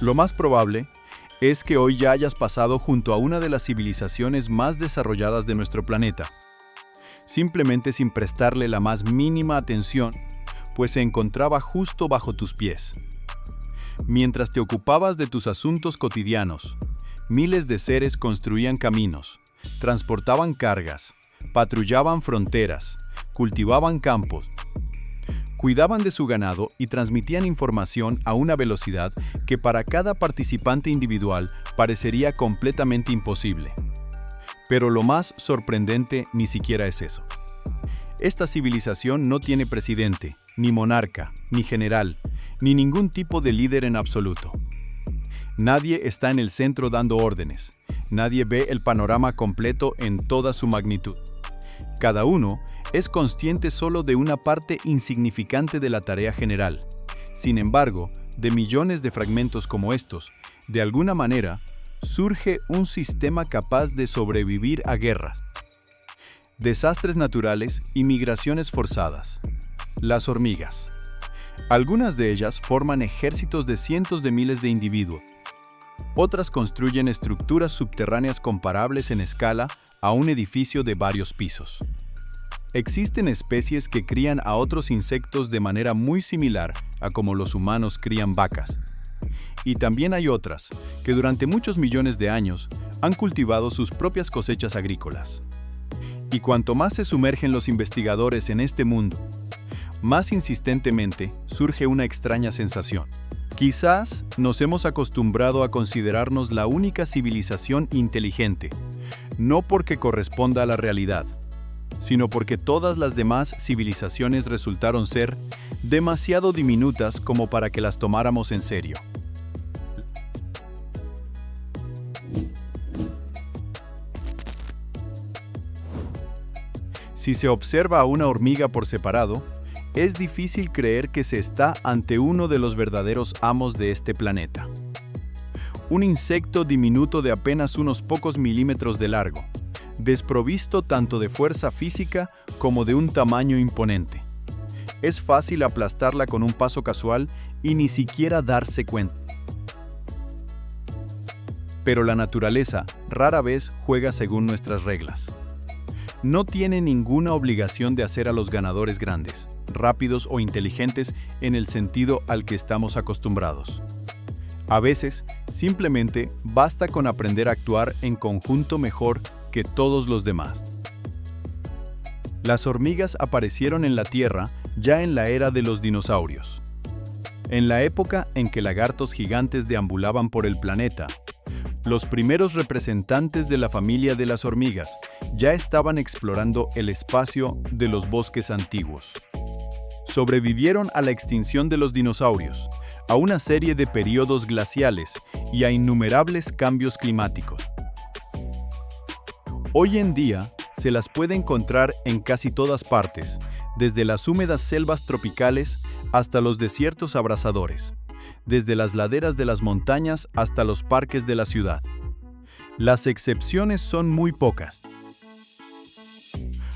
Lo más probable es que hoy ya hayas pasado junto a una de las civilizaciones más desarrolladas de nuestro planeta, simplemente sin prestarle la más mínima atención, pues se encontraba justo bajo tus pies. Mientras te ocupabas de tus asuntos cotidianos, miles de seres construían caminos, transportaban cargas, patrullaban fronteras, cultivaban campos, cuidaban de su ganado y transmitían información a una velocidad que para cada participante individual parecería completamente imposible. Pero lo más sorprendente ni siquiera es eso. Esta civilización no tiene presidente, ni monarca, ni general, ni ningún tipo de líder en absoluto. Nadie está en el centro dando órdenes. Nadie ve el panorama completo en toda su magnitud. Cada uno es consciente solo de una parte insignificante de la tarea general. Sin embargo, de millones de fragmentos como estos, de alguna manera, surge un sistema capaz de sobrevivir a guerras, desastres naturales y migraciones forzadas. Las hormigas. Algunas de ellas forman ejércitos de cientos de miles de individuos. Otras construyen estructuras subterráneas comparables en escala a un edificio de varios pisos. Existen especies que crían a otros insectos de manera muy similar a como los humanos crían vacas. Y también hay otras que durante muchos millones de años han cultivado sus propias cosechas agrícolas. Y cuanto más se sumergen los investigadores en este mundo, más insistentemente surge una extraña sensación. Quizás nos hemos acostumbrado a considerarnos la única civilización inteligente, no porque corresponda a la realidad, sino porque todas las demás civilizaciones resultaron ser demasiado diminutas como para que las tomáramos en serio. Si se observa a una hormiga por separado, es difícil creer que se está ante uno de los verdaderos amos de este planeta. Un insecto diminuto de apenas unos pocos milímetros de largo, desprovisto tanto de fuerza física como de un tamaño imponente. Es fácil aplastarla con un paso casual y ni siquiera darse cuenta. Pero la naturaleza rara vez juega según nuestras reglas. No tiene ninguna obligación de hacer a los ganadores grandes, rápidos o inteligentes en el sentido al que estamos acostumbrados. A veces, simplemente basta con aprender a actuar en conjunto mejor que todos los demás. Las hormigas aparecieron en la Tierra ya en la era de los dinosaurios. En la época en que lagartos gigantes deambulaban por el planeta, los primeros representantes de la familia de las hormigas ya estaban explorando el espacio de los bosques antiguos. Sobrevivieron a la extinción de los dinosaurios, a una serie de periodos glaciales y a innumerables cambios climáticos. Hoy en día se las puede encontrar en casi todas partes, desde las húmedas selvas tropicales hasta los desiertos abrasadores, desde las laderas de las montañas hasta los parques de la ciudad. Las excepciones son muy pocas.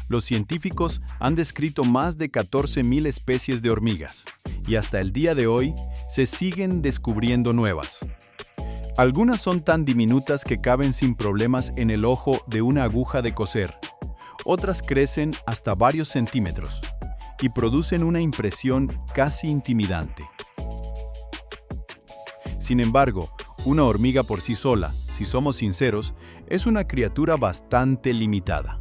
Los científicos han descrito más de 14.000 especies de hormigas, y hasta el día de hoy se siguen descubriendo nuevas. Algunas son tan diminutas que caben sin problemas en el ojo de una aguja de coser. Otras crecen hasta varios centímetros y producen una impresión casi intimidante. Sin embargo, una hormiga por sí sola, si somos sinceros, es una criatura bastante limitada.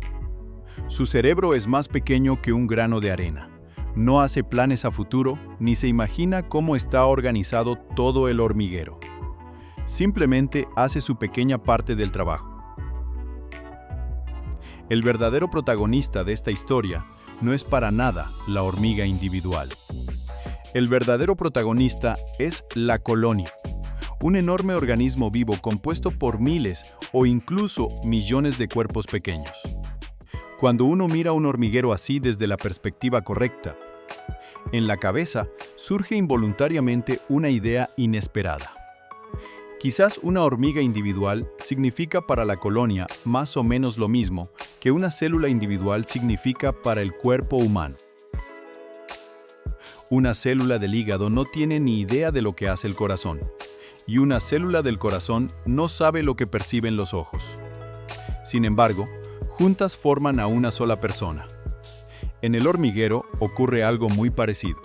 Su cerebro es más pequeño que un grano de arena. No hace planes a futuro ni se imagina cómo está organizado todo el hormiguero. Simplemente hace su pequeña parte del trabajo. El verdadero protagonista de esta historia no es para nada la hormiga individual. El verdadero protagonista es la colonia, un enorme organismo vivo compuesto por miles o incluso millones de cuerpos pequeños. Cuando uno mira un hormiguero así desde la perspectiva correcta, en la cabeza surge involuntariamente una idea inesperada. Quizás una hormiga individual significa para la colonia más o menos lo mismo que una célula individual significa para el cuerpo humano. Una célula del hígado no tiene ni idea de lo que hace el corazón, y una célula del corazón no sabe lo que perciben los ojos. Sin embargo, juntas forman a una sola persona. En el hormiguero ocurre algo muy parecido.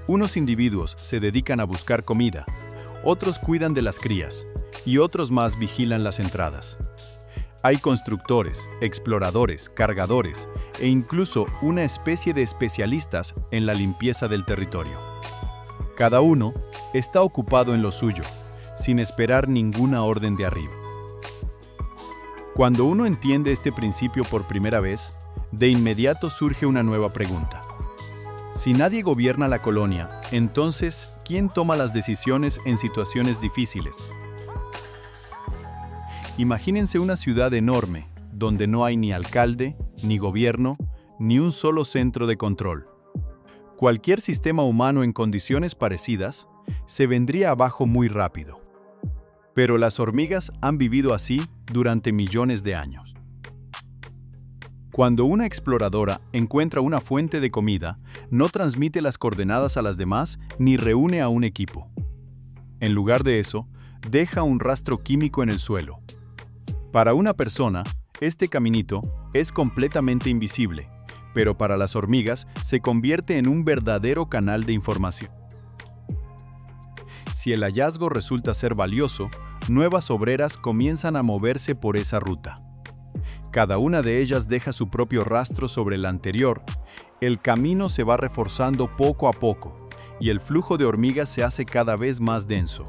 Unos individuos se dedican a buscar comida, otros cuidan de las crías y otros más vigilan las entradas. Hay constructores, exploradores, cargadores e incluso una especie de especialistas en la limpieza del territorio. Cada uno está ocupado en lo suyo, sin esperar ninguna orden de arriba. Cuando uno entiende este principio por primera vez, de inmediato surge una nueva pregunta. Si nadie gobierna la colonia, entonces, ¿quién toma las decisiones en situaciones difíciles? Imagínense una ciudad enorme, donde no hay ni alcalde, ni gobierno, ni un solo centro de control. Cualquier sistema humano en condiciones parecidas se vendría abajo muy rápido. Pero las hormigas han vivido así durante millones de años. Cuando una exploradora encuentra una fuente de comida, no transmite las coordenadas a las demás ni reúne a un equipo. En lugar de eso, deja un rastro químico en el suelo. Para una persona, este caminito es completamente invisible, pero para las hormigas se convierte en un verdadero canal de información. Si el hallazgo resulta ser valioso, nuevas obreras comienzan a moverse por esa ruta. Cada una de ellas deja su propio rastro sobre el anterior, el camino se va reforzando poco a poco, y el flujo de hormigas se hace cada vez más denso.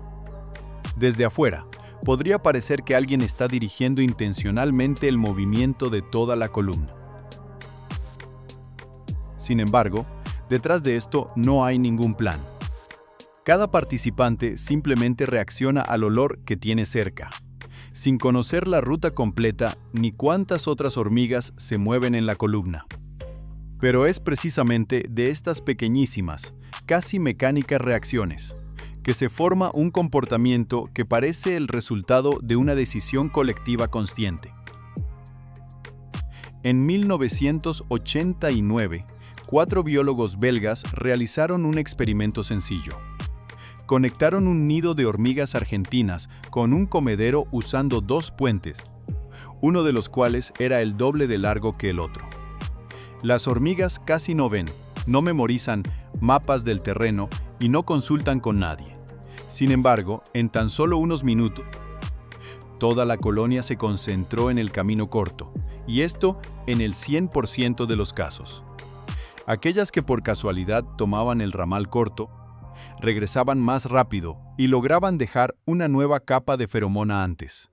Desde afuera, podría parecer que alguien está dirigiendo intencionalmente el movimiento de toda la columna. Sin embargo, detrás de esto no hay ningún plan. Cada participante simplemente reacciona al olor que tiene cerca, sin conocer la ruta completa ni cuántas otras hormigas se mueven en la columna. Pero es precisamente de estas pequeñísimas, casi mecánicas reacciones, que se forma un comportamiento que parece el resultado de una decisión colectiva consciente. En 1989, 4 biólogos belgas realizaron un experimento sencillo. Conectaron un nido de hormigas argentinas con un comedero usando 2 puentes, uno de los cuales era el doble de largo que el otro. Las hormigas casi no ven, no memorizan mapas del terreno y no consultan con nadie. Sin embargo, en tan solo unos minutos, toda la colonia se concentró en el camino corto, y esto en el 100% de los casos. Aquellas que por casualidad tomaban el ramal corto, regresaban más rápido y lograban dejar una nueva capa de feromona antes.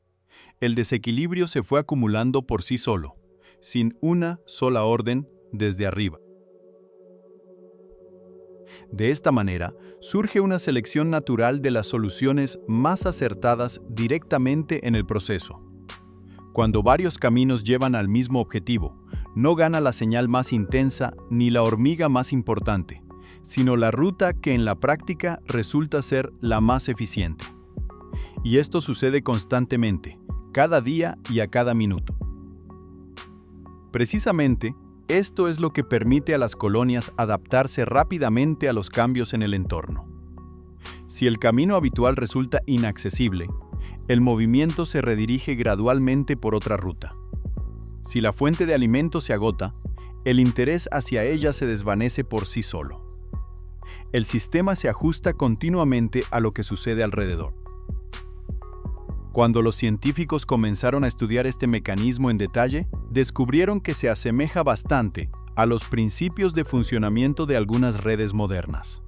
El desequilibrio se fue acumulando por sí solo, sin una sola orden desde arriba. De esta manera, surge una selección natural de las soluciones más acertadas directamente en el proceso. Cuando varios caminos llevan al mismo objetivo, no gana la señal más intensa ni la hormiga más importante, sino la ruta que en la práctica resulta ser la más eficiente. Y esto sucede constantemente, cada día y a cada minuto. Precisamente, esto es lo que permite a las colonias adaptarse rápidamente a los cambios en el entorno. Si el camino habitual resulta inaccesible, el movimiento se redirige gradualmente por otra ruta. Si la fuente de alimento se agota, el interés hacia ella se desvanece por sí solo. El sistema se ajusta continuamente a lo que sucede alrededor. Cuando los científicos comenzaron a estudiar este mecanismo en detalle, descubrieron que se asemeja bastante a los principios de funcionamiento de algunas redes modernas.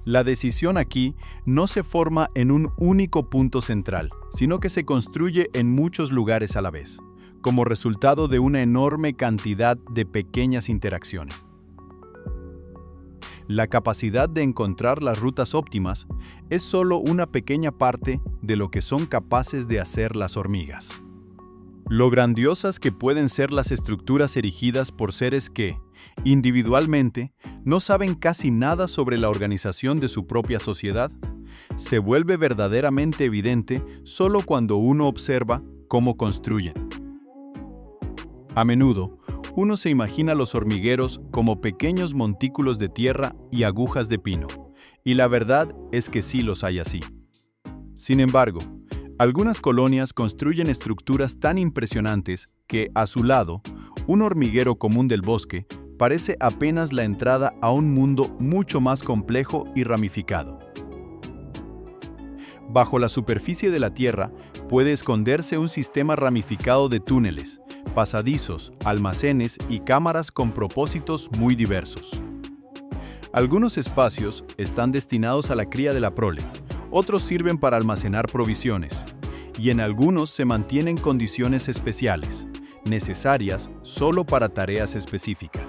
La decisión aquí no se forma en un único punto central, sino que se construye en muchos lugares a la vez, como resultado de una enorme cantidad de pequeñas interacciones. La capacidad de encontrar las rutas óptimas es solo una pequeña parte de lo que son capaces de hacer las hormigas. Lo grandiosas que pueden ser las estructuras erigidas por seres que, individualmente, no saben casi nada sobre la organización de su propia sociedad, se vuelve verdaderamente evidente solo cuando uno observa cómo construyen. A menudo, uno se imagina los hormigueros como pequeños montículos de tierra y agujas de pino, Y la verdad es que sí los hay así. Sin embargo, algunas colonias construyen estructuras tan impresionantes que, a su lado, un hormiguero común del bosque parece apenas la entrada a un mundo mucho más complejo y ramificado. Bajo la superficie de la Tierra puede esconderse un sistema ramificado de túneles, pasadizos, almacenes y cámaras con propósitos muy diversos. Algunos espacios están destinados a la cría de la prole, otros sirven para almacenar provisiones, y en algunos se mantienen condiciones especiales, necesarias solo para tareas específicas.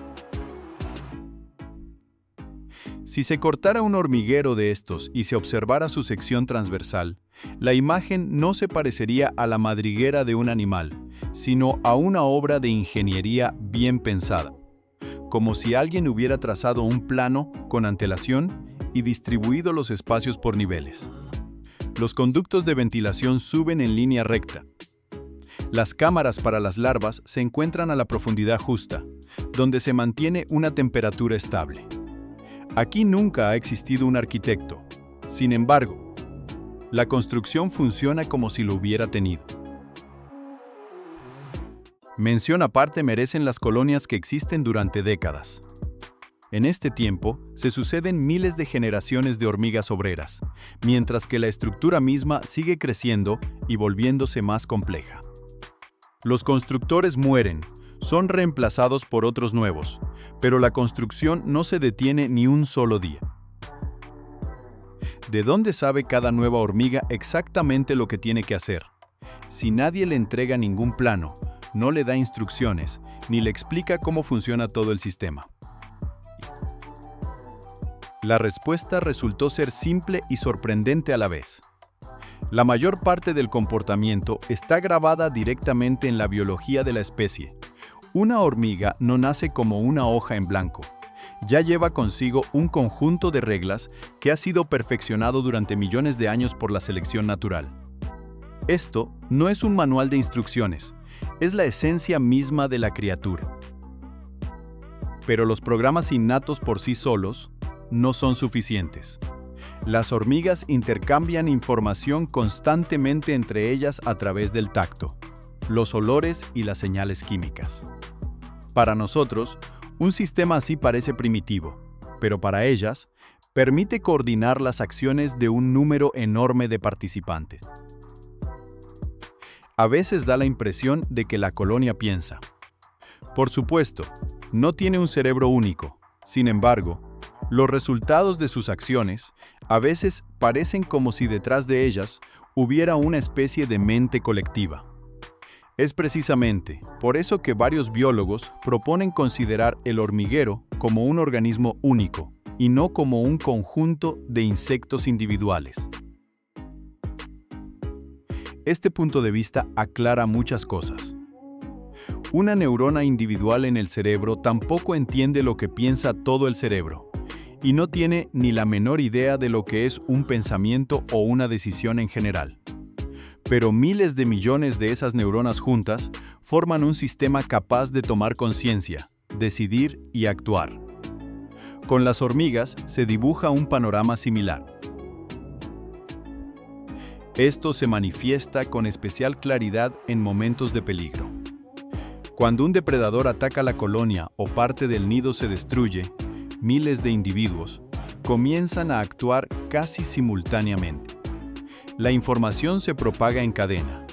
Si se cortara un hormiguero de estos y se observara su sección transversal, la imagen no se parecería a la madriguera de un animal, sino a una obra de ingeniería bien pensada, como si alguien hubiera trazado un plano con antelación y distribuido los espacios por niveles. Los conductos de ventilación suben en línea recta. Las cámaras para las larvas se encuentran a la profundidad justa, donde se mantiene una temperatura estable. Aquí nunca ha existido un arquitecto. Sin embargo, la construcción funciona como si lo hubiera tenido. Mención aparte merecen las colonias que existen durante décadas. En este tiempo, se suceden miles de generaciones de hormigas obreras, mientras que la estructura misma sigue creciendo y volviéndose más compleja. Los constructores mueren, son reemplazados por otros nuevos, pero la construcción no se detiene ni un solo día. ¿De dónde sabe cada nueva hormiga exactamente lo que tiene que hacer? Si nadie le entrega ningún plano, no le da instrucciones, ni le explica cómo funciona todo el sistema. La respuesta resultó ser simple y sorprendente a la vez. La mayor parte del comportamiento está grabada directamente en la biología de la especie. Una hormiga no nace como una hoja en blanco. Ya lleva consigo un conjunto de reglas que ha sido perfeccionado durante millones de años por la selección natural. Esto no es un manual de instrucciones, es la esencia misma de la criatura. Pero los programas innatos por sí solos no son suficientes. Las hormigas intercambian información constantemente entre ellas a través del tacto, los olores y las señales químicas. Para nosotros, un sistema así parece primitivo, pero para ellas, permite coordinar las acciones de un número enorme de participantes. A veces da la impresión de que la colonia piensa. Por supuesto, no tiene un cerebro único. Sin embargo, los resultados de sus acciones a veces parecen como si detrás de ellas hubiera una especie de mente colectiva. Es precisamente por eso que varios biólogos proponen considerar el hormiguero como un organismo único y no como un conjunto de insectos individuales. Este punto de vista aclara muchas cosas. Una neurona individual en el cerebro tampoco entiende lo que piensa todo el cerebro, y no tiene ni la menor idea de lo que es un pensamiento o una decisión en general. Pero miles de millones de esas neuronas juntas forman un sistema capaz de tomar conciencia, decidir y actuar. Con las hormigas se dibuja un panorama similar. Esto se manifiesta con especial claridad en momentos de peligro. Cuando un depredador ataca la colonia o parte del nido se destruye, miles de individuos comienzan a actuar casi simultáneamente. La información se propaga en cadena.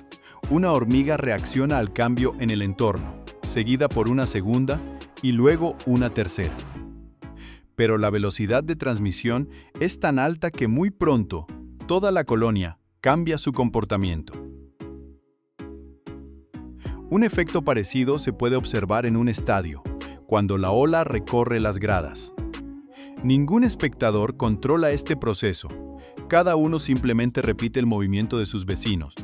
Una hormiga reacciona al cambio en el entorno, seguida por una segunda y luego una tercera. Pero la velocidad de transmisión es tan alta que muy pronto toda la colonia cambia su comportamiento. Un efecto parecido se puede observar en un estadio, cuando la ola recorre las gradas. Ningún espectador controla este proceso. Cada uno simplemente repite el movimiento de sus vecinos.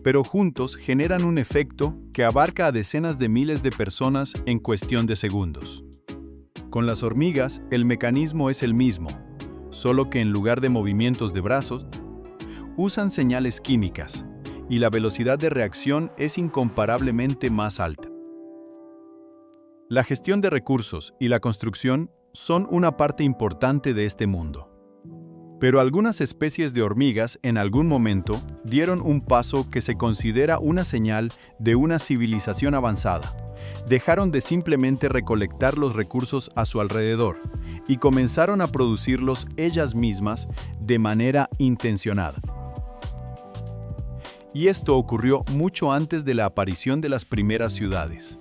Pero juntos generan un efecto que abarca a decenas de miles de personas en cuestión de segundos. Con las hormigas, el mecanismo es el mismo, solo que en lugar de movimientos de brazos, usan señales químicas, y la velocidad de reacción es incomparablemente más alta. La gestión de recursos y la construcción son una parte importante de este mundo. Pero algunas especies de hormigas en algún momento dieron un paso que se considera una señal de una civilización avanzada. Dejaron de simplemente recolectar los recursos a su alrededor y comenzaron a producirlos ellas mismas de manera intencionada. Y esto ocurrió mucho antes de la aparición de las primeras ciudades,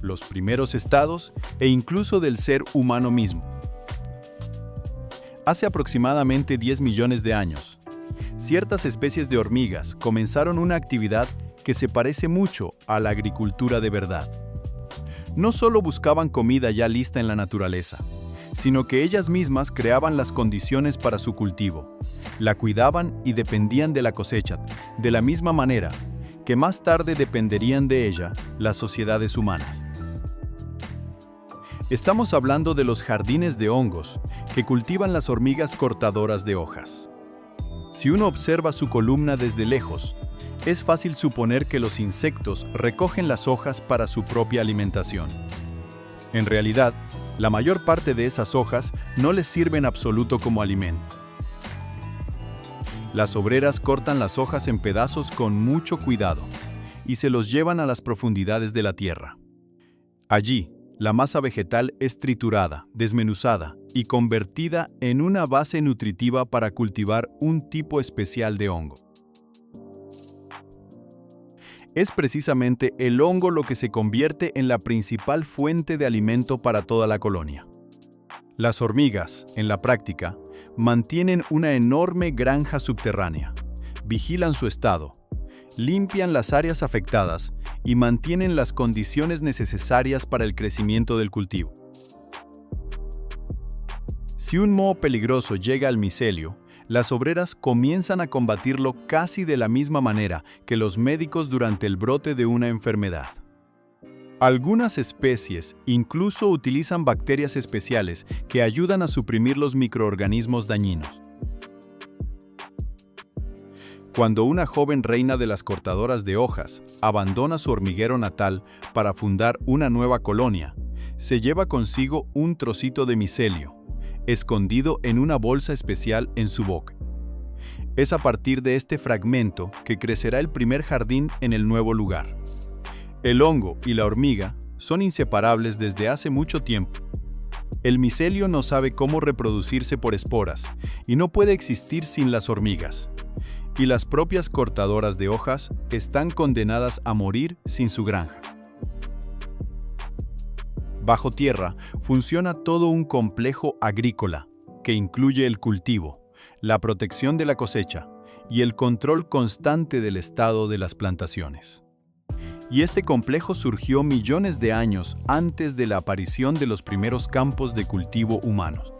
los primeros estados e incluso del ser humano mismo. Hace aproximadamente 10 millones de años, ciertas especies de hormigas comenzaron una actividad que se parece mucho a la agricultura de verdad. No solo buscaban comida ya lista en la naturaleza, sino que ellas mismas creaban las condiciones para su cultivo, la cuidaban y dependían de la cosecha, de la misma manera que más tarde dependerían de ella las sociedades humanas. Estamos hablando de los jardines de hongos que cultivan las hormigas cortadoras de hojas. Si uno observa su columna desde lejos, es fácil suponer que los insectos recogen las hojas para su propia alimentación. En realidad, la mayor parte de esas hojas no les sirven en absoluto como alimento. Las obreras cortan las hojas en pedazos con mucho cuidado y se los llevan a las profundidades de la tierra. Allí, la masa vegetal es triturada, desmenuzada y convertida en una base nutritiva para cultivar un tipo especial de hongo. Es precisamente el hongo lo que se convierte en la principal fuente de alimento para toda la colonia. Las hormigas, en la práctica, mantienen una enorme granja subterránea, vigilan su estado, limpian las áreas afectadas y mantienen las condiciones necesarias para el crecimiento del cultivo. Si un moho peligroso llega al micelio, las obreras comienzan a combatirlo casi de la misma manera que los médicos durante el brote de una enfermedad. Algunas especies incluso utilizan bacterias especiales que ayudan a suprimir los microorganismos dañinos. Cuando una joven reina de las cortadoras de hojas abandona su hormiguero natal para fundar una nueva colonia, se lleva consigo un trocito de micelio, escondido en una bolsa especial en su boca. Es a partir de este fragmento que crecerá el primer jardín en el nuevo lugar. El hongo y la hormiga son inseparables desde hace mucho tiempo. El micelio no sabe cómo reproducirse por esporas y no puede existir sin las hormigas. Y las propias cortadoras de hojas están condenadas a morir sin su granja. Bajo tierra funciona todo un complejo agrícola que incluye el cultivo, la protección de la cosecha y el control constante del estado de las plantaciones. Y este complejo surgió millones de años antes de la aparición de los primeros campos de cultivo humanos.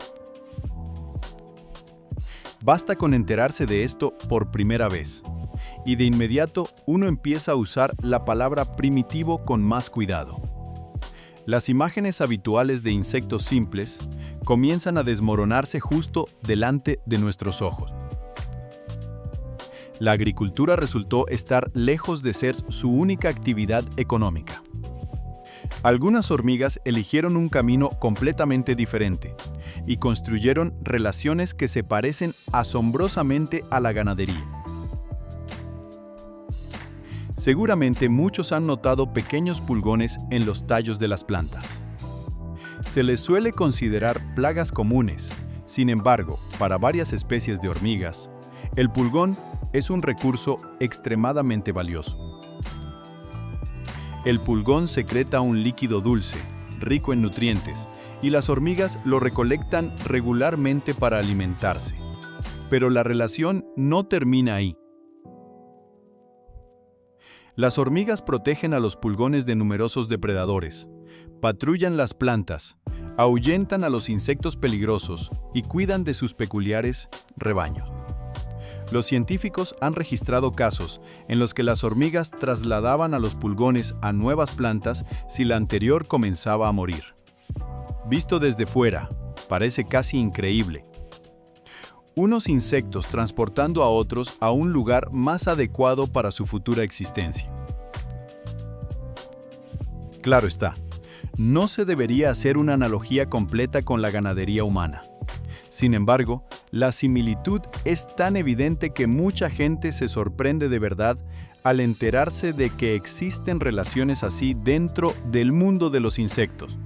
Basta con enterarse de esto por primera vez, y de inmediato uno empieza a usar la palabra primitivo con más cuidado. Las imágenes habituales de insectos simples comienzan a desmoronarse justo delante de nuestros ojos. La agricultura resultó estar lejos de ser su única actividad económica. Algunas hormigas eligieron un camino completamente diferente y construyeron relaciones que se parecen asombrosamente a la ganadería. Seguramente muchos han notado pequeños pulgones en los tallos de las plantas. Se les suele considerar plagas comunes, sin embargo, para varias especies de hormigas, el pulgón es un recurso extremadamente valioso. El pulgón secreta un líquido dulce, rico en nutrientes, y las hormigas lo recolectan regularmente para alimentarse. Pero la relación no termina ahí. Las hormigas protegen a los pulgones de numerosos depredadores, patrullan las plantas, ahuyentan a los insectos peligrosos y cuidan de sus peculiares rebaños. Los científicos han registrado casos en los que las hormigas trasladaban a los pulgones a nuevas plantas si la anterior comenzaba a morir. Visto desde fuera, parece casi increíble. Unos insectos transportando a otros a un lugar más adecuado para su futura existencia. Claro está, no se debería hacer una analogía completa con la ganadería humana. Sin embargo, La similitud es tan evidente que mucha gente se sorprende de verdad al enterarse de que existen relaciones así dentro del mundo de los insectos.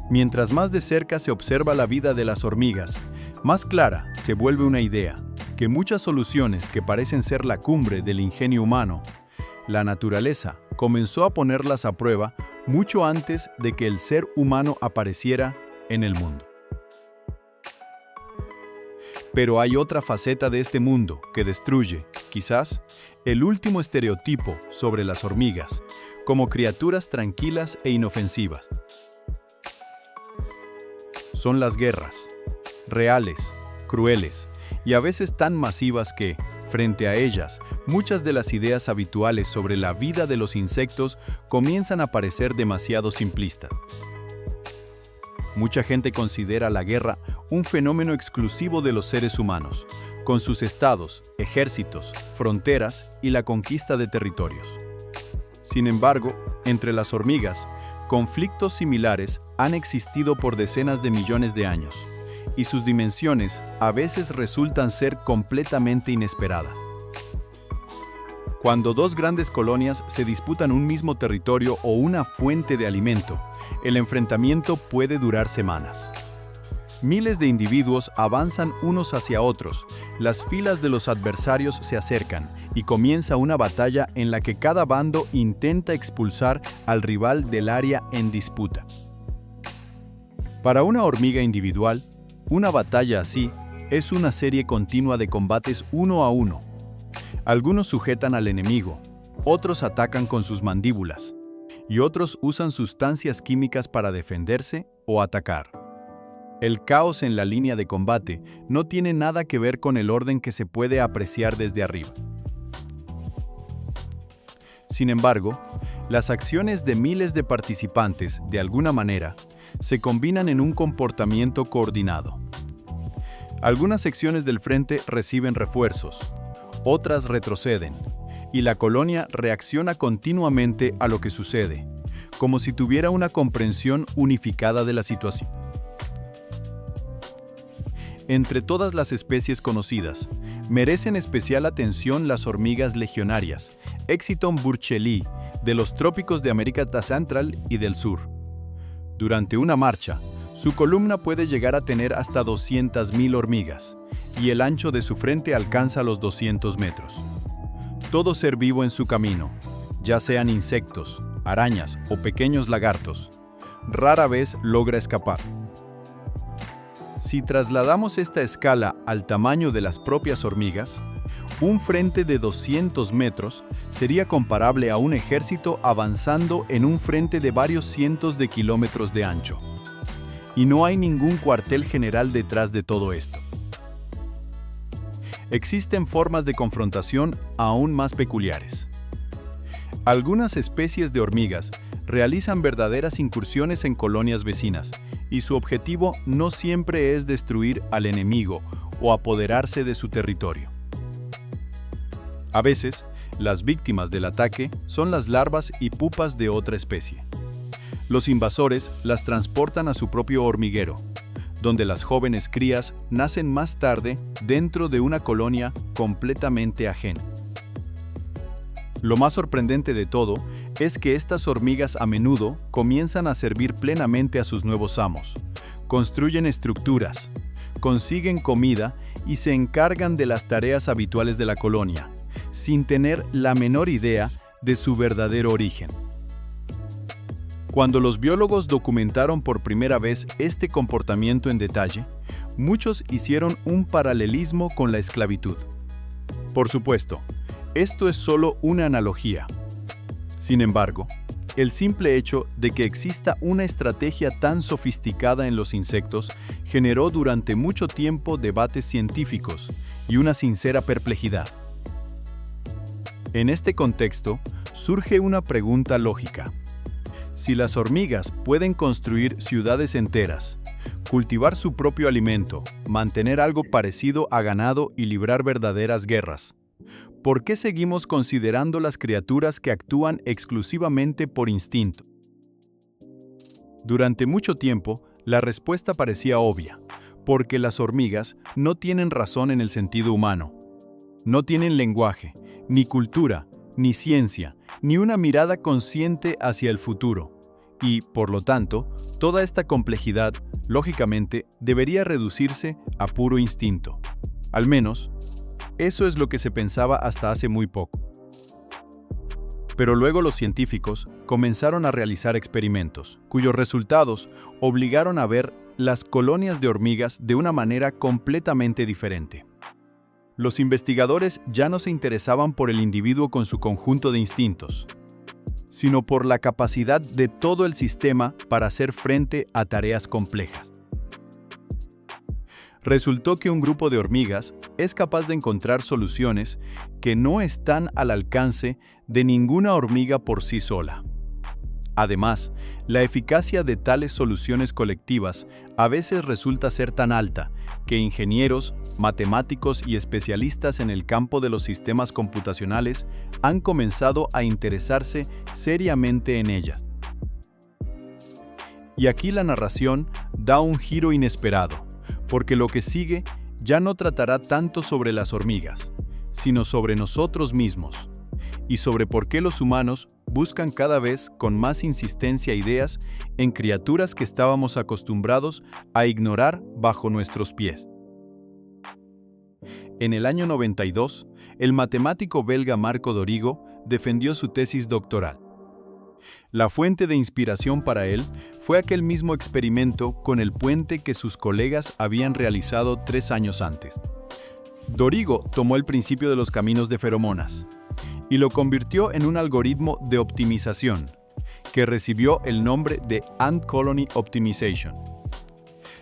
Mientras más de cerca se observa la vida de las hormigas, más clara se vuelve una idea, que muchas soluciones que parecen ser la cumbre del ingenio humano, la naturaleza comenzó a ponerlas a prueba mucho antes de que el ser humano apareciera en el mundo. Pero hay otra faceta de este mundo que destruye, quizás, el último estereotipo sobre las hormigas, como criaturas tranquilas e inofensivas. Son las guerras, reales, crueles, y a veces tan masivas que, frente a ellas, muchas de las ideas habituales sobre la vida de los insectos comienzan a parecer demasiado simplistas. Mucha gente considera la guerra un fenómeno exclusivo de los seres humanos, con sus estados, ejércitos, fronteras y la conquista de territorios. Sin embargo, entre las hormigas, conflictos similares han existido por decenas de millones de años, y sus dimensiones a veces resultan ser completamente inesperadas. Cuando dos grandes colonias se disputan un mismo territorio o una fuente de alimento, el enfrentamiento puede durar semanas. Miles de individuos avanzan unos hacia otros, las filas de los adversarios se acercan y comienza una batalla en la que cada bando intenta expulsar al rival del área en disputa. Para una hormiga individual, una batalla así es una serie continua de combates uno a uno. Algunos sujetan al enemigo, otros atacan con sus mandíbulas, y otros usan sustancias químicas para defenderse o atacar. El caos en la línea de combate no tiene nada que ver con el orden que se puede apreciar desde arriba. Sin embargo, las acciones de miles de participantes, de alguna manera, se combinan en un comportamiento coordinado. Algunas secciones del frente reciben refuerzos, otras retroceden, y la colonia reacciona continuamente a lo que sucede, como si tuviera una comprensión unificada de la situación. Entre todas las especies conocidas, merecen especial atención las hormigas legionarias, Exiton burchellii, de los trópicos de América Central y del Sur. Durante una marcha, su columna puede llegar a tener hasta 200.000 hormigas, y el ancho de su frente alcanza los 200 metros. Todo ser vivo en su camino, ya sean insectos, arañas o pequeños lagartos, rara vez logra escapar. Si trasladamos esta escala al tamaño de las propias hormigas, un frente de 200 metros sería comparable a un ejército avanzando en un frente de varios cientos de kilómetros de ancho. Y no hay ningún cuartel general detrás de todo esto. Existen formas de confrontación aún más peculiares. Algunas especies de hormigas realizan verdaderas incursiones en colonias vecinas, y su objetivo no siempre es destruir al enemigo o apoderarse de su territorio. A veces, las víctimas del ataque son las larvas y pupas de otra especie. Los invasores las transportan a su propio hormiguero, donde las jóvenes crías nacen más tarde dentro de una colonia completamente ajena. Lo más sorprendente de todo es que estas hormigas a menudo comienzan a servir plenamente a sus nuevos amos, construyen estructuras, consiguen comida y se encargan de las tareas habituales de la colonia, sin tener la menor idea de su verdadero origen. Cuando los biólogos documentaron por primera vez este comportamiento en detalle, muchos hicieron un paralelismo con la esclavitud. Por supuesto, esto es solo una analogía. Sin embargo, el simple hecho de que exista una estrategia tan sofisticada en los insectos generó durante mucho tiempo debates científicos y una sincera perplejidad. En este contexto, surge una pregunta lógica. Si las hormigas pueden construir ciudades enteras, cultivar su propio alimento, mantener algo parecido a ganado y librar verdaderas guerras, ¿por qué seguimos considerando las criaturas que actúan exclusivamente por instinto? Durante mucho tiempo, la respuesta parecía obvia, Porque las hormigas no tienen razón en el sentido humano. No tienen lenguaje, ni cultura, ni ciencia, ni una mirada consciente hacia el futuro. Y, por lo tanto, toda esta complejidad, lógicamente, debería reducirse a puro instinto. Al menos, eso es lo que se pensaba hasta hace muy poco. Pero luego los científicos comenzaron a realizar experimentos, cuyos resultados obligaron a ver las colonias de hormigas de una manera completamente diferente. Los investigadores ya no se interesaban por el individuo con su conjunto de instintos, sino por la capacidad de todo el sistema para hacer frente a tareas complejas. Resultó que un grupo de hormigas es capaz de encontrar soluciones que no están al alcance de ninguna hormiga por sí sola. Además, la eficacia de tales soluciones colectivas a veces resulta ser tan alta que ingenieros, matemáticos y especialistas en el campo de los sistemas computacionales han comenzado a interesarse seriamente en ellas. Y aquí la narración da un giro inesperado, porque lo que sigue ya no tratará tanto sobre las hormigas, sino sobre nosotros mismos, y sobre por qué los humanos buscan cada vez con más insistencia ideas en criaturas que estábamos acostumbrados a ignorar bajo nuestros pies. En el año 92, el matemático belga Marco Dorigo defendió su tesis doctoral. La fuente de inspiración para él fue aquel mismo experimento con el puente que sus colegas habían realizado 3 años antes. Dorigo tomó el principio de los caminos de feromonas y lo convirtió en un algoritmo de optimización que recibió el nombre de Ant Colony Optimization.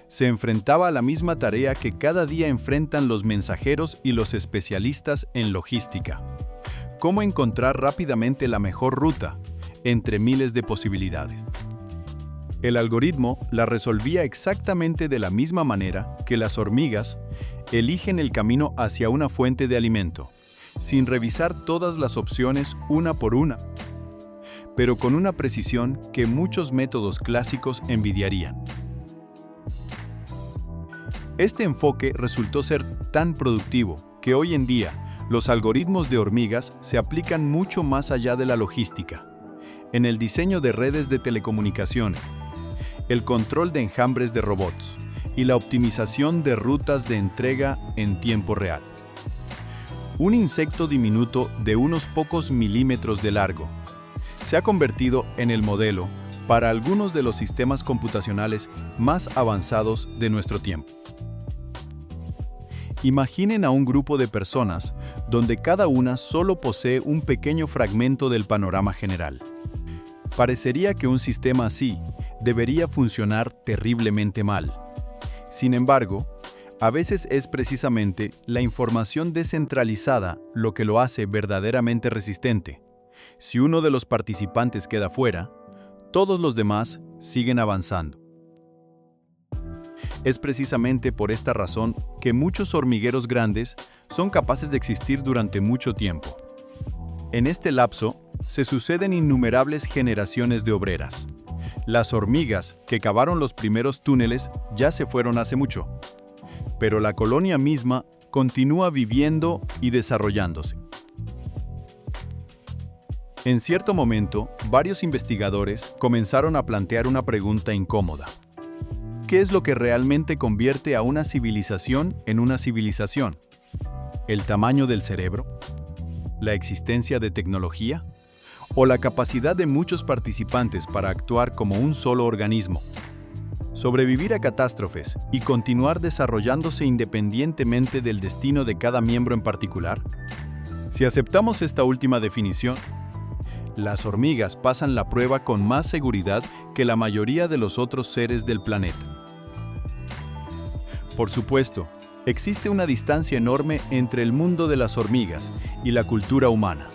Se enfrentaba a la misma tarea que cada día enfrentan los mensajeros y los especialistas en logística: cómo encontrar rápidamente la mejor ruta entre miles de posibilidades. El algoritmo la resolvía exactamente de la misma manera que las hormigas eligen el camino hacia una fuente de alimento, sin revisar todas las opciones una por una, pero con una precisión que muchos métodos clásicos envidiarían. Este enfoque resultó ser tan productivo que hoy en día los algoritmos de hormigas se aplican mucho más allá de la logística, en el diseño de redes de telecomunicaciones, el control de enjambres de robots y la optimización de rutas de entrega en tiempo real. Un insecto diminuto de unos pocos milímetros de largo se ha convertido en el modelo para algunos de los sistemas computacionales más avanzados de nuestro tiempo. Imaginen a un grupo de personas donde cada una solo posee un pequeño fragmento del panorama general. Parecería que un sistema así debería funcionar terriblemente mal. Sin embargo, a veces es precisamente la información descentralizada lo que lo hace verdaderamente resistente. Si uno de los participantes queda fuera, todos los demás siguen avanzando. Es precisamente por esta razón que muchos hormigueros grandes son capaces de existir durante mucho tiempo. En este lapso, se suceden innumerables generaciones de obreras. Las hormigas que cavaron los primeros túneles ya se fueron hace mucho, pero la colonia misma continúa viviendo y desarrollándose. En cierto momento, varios investigadores comenzaron a plantear una pregunta incómoda. ¿Qué es lo que realmente convierte a una civilización en una civilización? ¿El tamaño del cerebro? ¿La existencia de tecnología? ¿O la capacidad de muchos participantes para actuar como un solo organismo? Sobrevivir a catástrofes y continuar desarrollándose independientemente del destino de cada miembro en particular. Si aceptamos esta última definición, las hormigas pasan la prueba con más seguridad que la mayoría de los otros seres del planeta. Por supuesto, existe una distancia enorme entre el mundo de las hormigas y la cultura humana.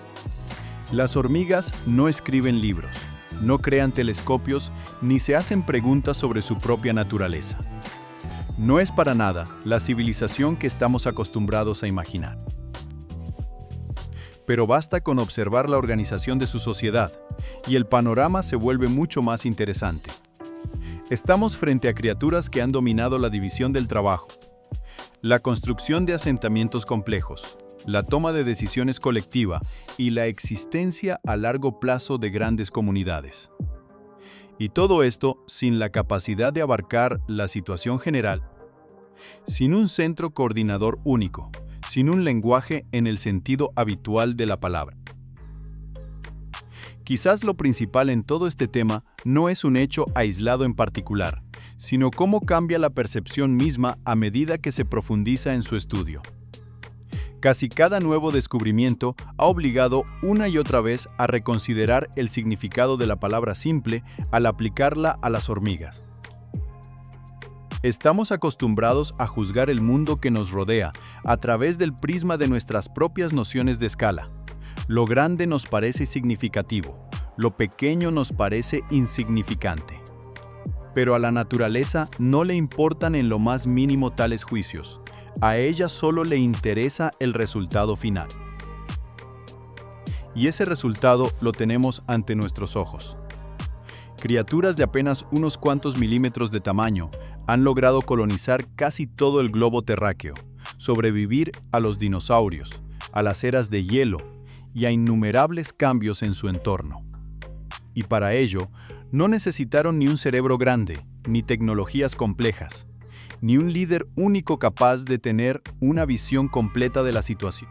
Las hormigas no escriben libros, no crean telescopios ni se hacen preguntas sobre su propia naturaleza. No es para nada la civilización que estamos acostumbrados a imaginar. Pero basta con observar la organización de su sociedad y el panorama se vuelve mucho más interesante. Estamos frente a criaturas que han dominado la división del trabajo, la construcción de asentamientos complejos, la toma de decisiones colectiva y la existencia a largo plazo de grandes comunidades. Y todo esto sin la capacidad de abarcar la situación general, sin un centro coordinador único, sin un lenguaje en el sentido habitual de la palabra. Quizás lo principal en todo este tema no es un hecho aislado en particular, sino cómo cambia la percepción misma a medida que se profundiza en su estudio. Casi cada nuevo descubrimiento ha obligado una y otra vez a reconsiderar el significado de la palabra simple al aplicarla a las hormigas. Estamos acostumbrados a juzgar el mundo que nos rodea a través del prisma de nuestras propias nociones de escala. Lo grande nos parece significativo, lo pequeño nos parece insignificante. Pero a la naturaleza no le importan en lo más mínimo tales juicios. A ella solo le interesa el resultado final. Y ese resultado lo tenemos ante nuestros ojos. Criaturas de apenas unos cuantos milímetros de tamaño han logrado colonizar casi todo el globo terráqueo, sobrevivir a los dinosaurios, a las eras de hielo y a innumerables cambios en su entorno. Y para ello, no necesitaron ni un cerebro grande, ni tecnologías complejas, ni un líder único capaz de tener una visión completa de la situación.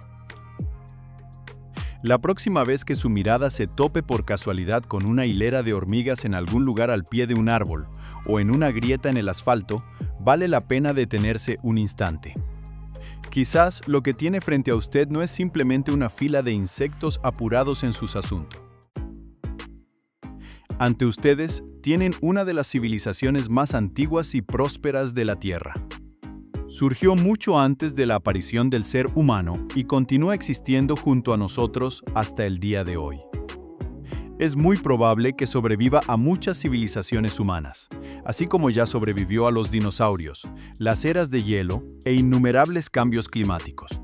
La próxima vez que su mirada se tope por casualidad con una hilera de hormigas en algún lugar al pie de un árbol o en una grieta en el asfalto, vale la pena detenerse un instante. Quizás lo que tiene frente a usted no es simplemente una fila de insectos apurados en sus asuntos. Ante ustedes tienen una de las civilizaciones más antiguas y prósperas de la Tierra. Surgió mucho antes de la aparición del ser humano y continúa existiendo junto a nosotros hasta el día de hoy. Es muy probable que sobreviva a muchas civilizaciones humanas, así como ya sobrevivió a los dinosaurios, las eras de hielo e innumerables cambios climáticos.